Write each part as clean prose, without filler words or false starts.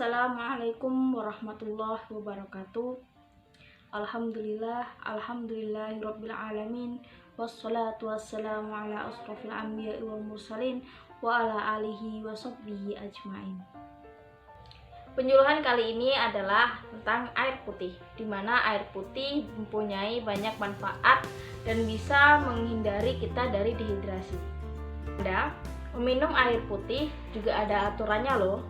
Assalamualaikum warahmatullahi wabarakatuh. Alhamdulillahirabbil alamin. Wassalatu wassalamu ala asrofil anbiya'i wal mursalin wa ala alihi wa sahbihi ajmain. Penyuluhan kali ini adalah tentang air putih, di mana air putih mempunyai banyak manfaat dan bisa menghindari kita dari dehidrasi. Meminum air putih juga ada aturannya loh.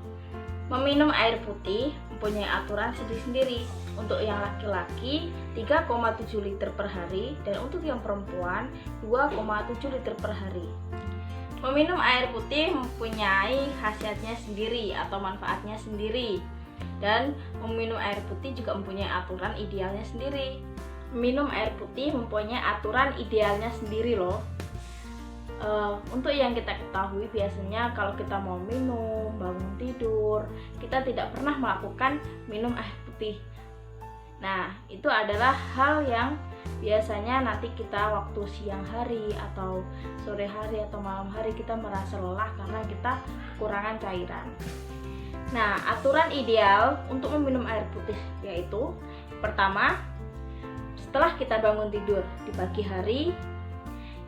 Meminum air putih mempunyai aturan sendiri-sendiri. Untuk yang laki-laki 3,7 liter per hari dan untuk yang perempuan 2,7 liter per hari. Meminum air putih mempunyai khasiatnya sendiri atau manfaatnya sendiri. Dan meminum air putih juga mempunyai aturan idealnya sendiri. Minum air putih mempunyai aturan idealnya sendiri loh. Untuk yang kita ketahui biasanya kalau kita mau minum, bangun tidur, kita tidak pernah melakukan minum air putih. Nah, itu adalah hal yang biasanya nanti kita waktu siang hari atau sore hari atau malam hari kita merasa lelah karena kita kekurangan cairan. Nah, aturan ideal untuk meminum air putih yaitu pertama, setelah kita bangun tidur di pagi hari.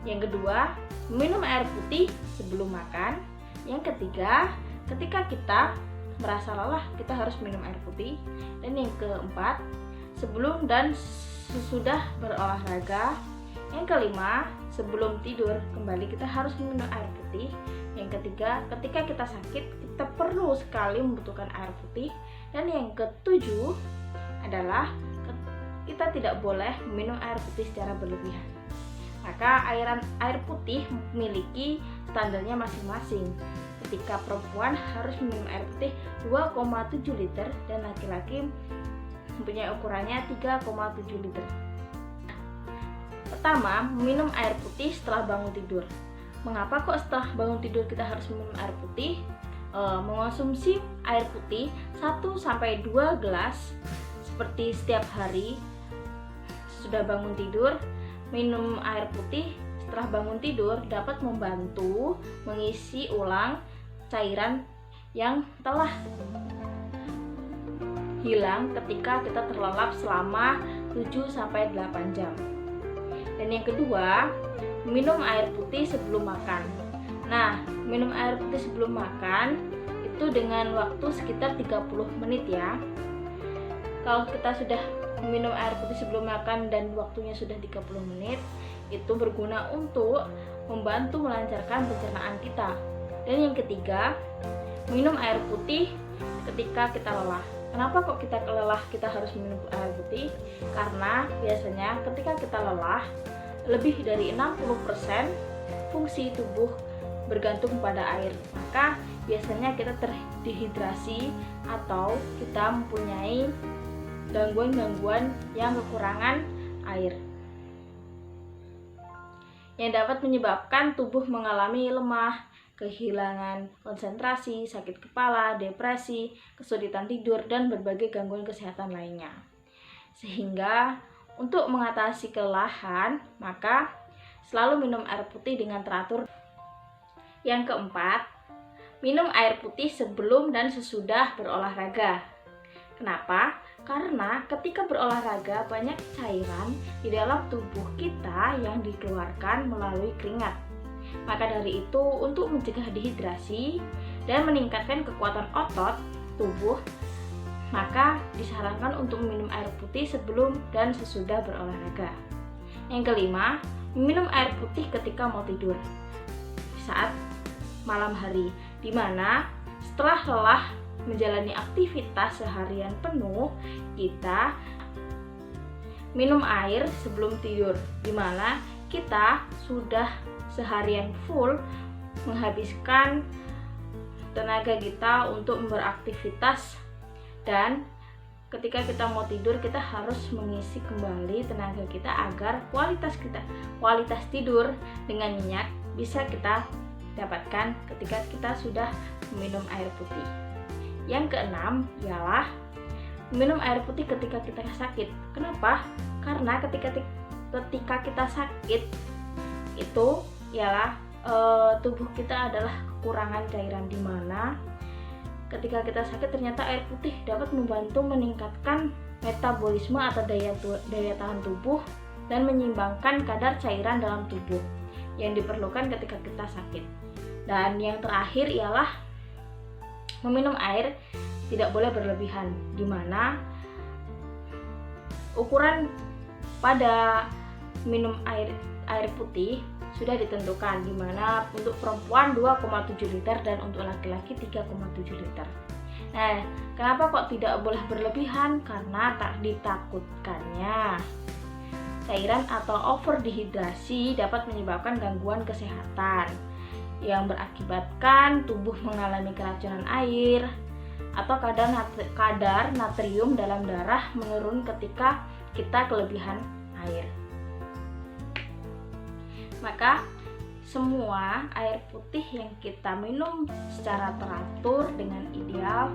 Yang kedua, minum air putih sebelum makan. Yang ketiga, ketika kita merasa lelah kita harus minum air putih. Dan yang keempat, sebelum dan sesudah berolahraga. Yang kelima, sebelum tidur kembali kita harus minum air putih. Yang ketiga, ketika kita sakit kita perlu sekali membutuhkan air putih. Dan yang ketujuh adalah kita tidak boleh minum air putih secara berlebihan. Maka air putih memiliki standarnya masing-masing. Ketika perempuan harus minum air putih 2,7 liter dan laki-laki mempunyai ukurannya 3,7 liter. Pertama, minum air putih setelah bangun tidur. Mengapa kok setelah bangun tidur kita harus minum air putih? Mengonsumsi air putih 1-2 gelas seperti setiap hari sudah bangun tidur. Minum air putih setelah bangun tidur dapat membantu mengisi ulang cairan yang telah hilang ketika kita terlelap selama 7-8 jam. Dan yang kedua, minum air putih sebelum makan. Nah, minum air putih sebelum makan itu dengan waktu sekitar 30 menit ya. Kalau kita sudah minum air putih sebelum makan dan waktunya sudah 30 menit, itu berguna untuk membantu melancarkan pencernaan kita. Dan yang ketiga, minum air putih ketika kita lelah. Kenapa kok kita lelah kita harus minum air putih? Karena biasanya ketika kita lelah, lebih dari 60% fungsi tubuh bergantung pada air. Maka biasanya kita terdehidrasi atau kita mempunyai gangguan-gangguan yang kekurangan air yang dapat menyebabkan tubuh mengalami lemah, kehilangan konsentrasi, sakit kepala, depresi, kesulitan tidur, dan berbagai gangguan kesehatan lainnya. Sehingga untuk mengatasi kelelahan, maka selalu minum air putih dengan teratur. Yang keempat, minum air putih sebelum dan sesudah berolahraga. Kenapa? Karena ketika berolahraga banyak cairan di dalam tubuh kita yang dikeluarkan melalui keringat. Maka dari itu, untuk mencegah dehidrasi dan meningkatkan kekuatan otot tubuh, maka disarankan untuk minum air putih sebelum dan sesudah berolahraga. Yang kelima, minum air putih ketika mau tidur saat malam hari, di mana setelah lelah menjalani aktivitas seharian penuh, kita minum air sebelum tidur, di mana kita sudah seharian full menghabiskan tenaga kita untuk beraktivitas, dan ketika kita mau tidur kita harus mengisi kembali tenaga kita agar kualitas tidur dengan nyenyak bisa kita dapatkan ketika kita sudah minum air putih. Yang keenam ialah minum air putih ketika kita sakit. Kenapa? Karena ketika kita sakit itu ialah tubuh kita adalah kekurangan cairan, di mana ketika kita sakit ternyata air putih dapat membantu meningkatkan metabolisme atau daya tahan tubuh dan menyeimbangkan kadar cairan dalam tubuh yang diperlukan ketika kita sakit. Dan yang terakhir ialah meminum air tidak boleh berlebihan, di mana ukuran pada minum air putih sudah ditentukan, di mana untuk perempuan 2,7 liter dan untuk laki-laki 3,7 liter. Nah, kenapa kok tidak boleh berlebihan? Karena tak ditakutkannya cairan atau overdehidrasi dapat menyebabkan gangguan kesehatan yang berakibatkan tubuh mengalami keracunan air atau kadar natrium dalam darah menurun ketika kita kelebihan air. Maka semua air putih yang kita minum secara teratur dengan ideal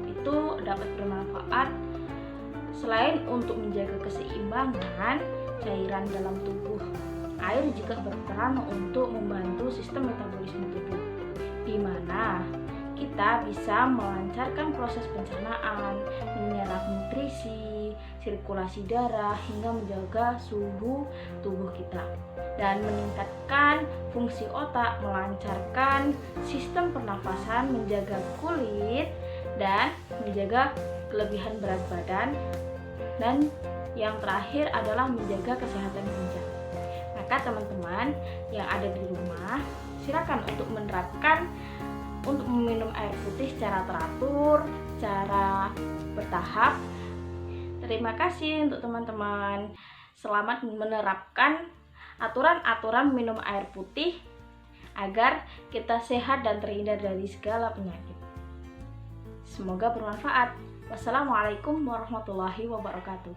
itu dapat bermanfaat. Selain untuk menjaga keseimbangan cairan dalam tubuh, air juga berperan untuk membantu sistem metabolisme tubuh, di mana kita bisa melancarkan proses pencernaan, menyerap nutrisi, sirkulasi darah, hingga menjaga suhu tubuh kita dan meningkatkan fungsi otak, melancarkan sistem pernafasan, menjaga kulit, dan menjaga kelebihan berat badan, dan yang terakhir adalah menjaga kesehatan ginjal. Maka teman-teman yang ada di rumah, silakan untuk menerapkan untuk meminum air putih secara teratur, secara bertahap. Terima kasih untuk teman-teman. Selamat menerapkan aturan-aturan minum air putih agar kita sehat dan terhindar dari segala penyakit. Semoga bermanfaat. Wassalamualaikum warahmatullahi wabarakatuh.